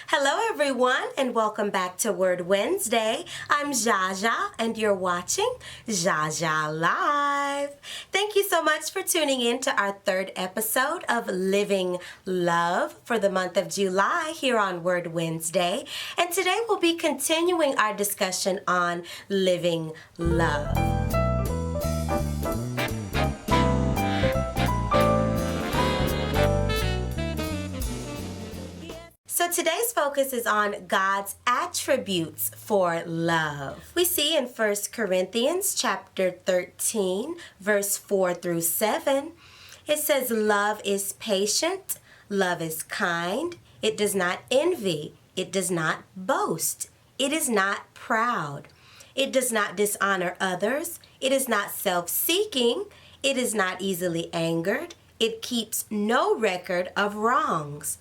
Hello everyone and welcome back to Word Wednesday. I'm ZsjaZsja and you're watching ZsjaZsja Live. Thank you so much for tuning in to our third episode of Living Love for the month of July here on Word Wednesday. And today we'll be continuing our discussion on living love. So today's focus is on God's attributes for love. We see in 1 Corinthians chapter 13, verse 4 through 7, it says, "Love is patient, love is kind, it does not envy, it does not boast, it is not proud, it does not dishonor others, it is not self-seeking, it is not easily angered, it keeps no record of wrongs.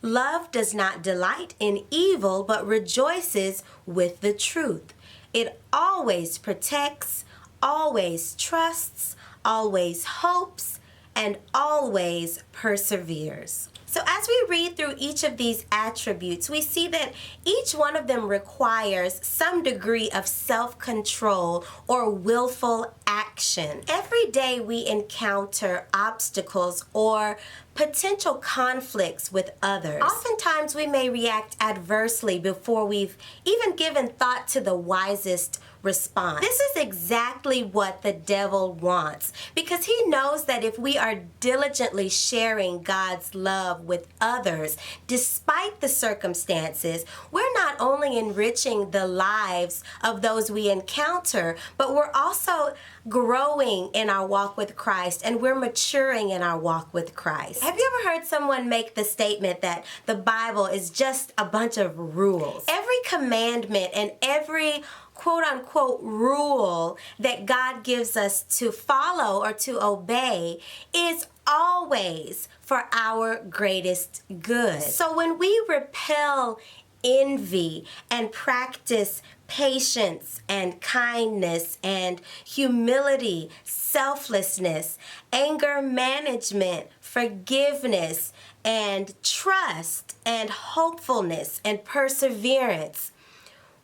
Love does not delight in evil, but rejoices with the truth. It always protects, always trusts, always hopes, and always perseveres." So as we read through each of these attributes, we see that each one of them requires some degree of self-control or willful action. Every day we encounter obstacles or potential conflicts with others. Oftentimes we may react adversely before we've even given thought to the wisest response. This is exactly what the devil wants, because he knows that if we are diligently sharing God's love with others, despite the circumstances, we're not only enriching the lives of those we encounter, but we're also growing in our walk with Christ, and we're maturing in our walk with Christ. Have you ever heard someone make the statement that the Bible is just a bunch of rules? Every commandment and every quote-unquote rule that God gives us to follow or to obey is always for our greatest good. So when we repel envy and practice patience and kindness and humility, selflessness, anger management, forgiveness, and trust and hopefulness and perseverance,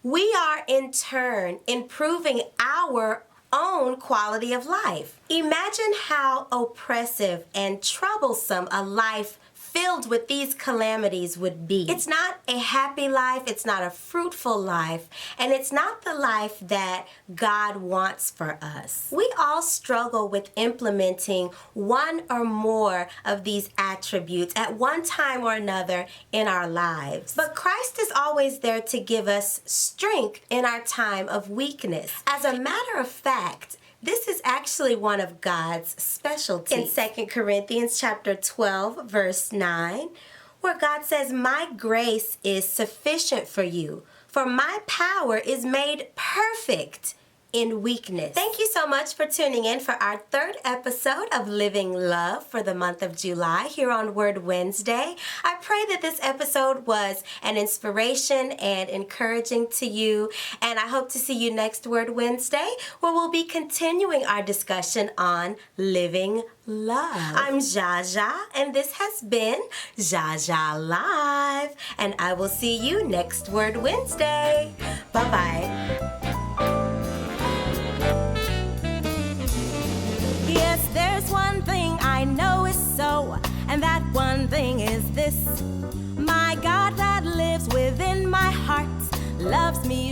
we are in turn improving our own quality of life. Imagine how oppressive and troublesome a life filled with these calamities would be. It's not a happy life, it's not a fruitful life, and it's not the life that God wants for us. We all struggle with implementing one or more of these attributes at one time or another in our lives. But Christ is always there to give us strength in our time of weakness. As a matter of fact, this is actually one of God's specialties. In 2 Corinthians chapter 12, verse 9, where God says, "My grace is sufficient for you, for my power is made perfect in weakness." Thank you so much for tuning in for our third episode of Living Love for the month of July here on Word Wednesday. I pray that this episode was an inspiration and encouraging to you, and I hope to see you next Word Wednesday, where we'll be continuing our discussion on living love. I'm ZsjaZsja, and this has been ZsjaZsja Live, and I will see you next Word Wednesday. Bye-bye. Yes, there's one thing I know is so, and that one thing is this: my God that lives within my heart loves me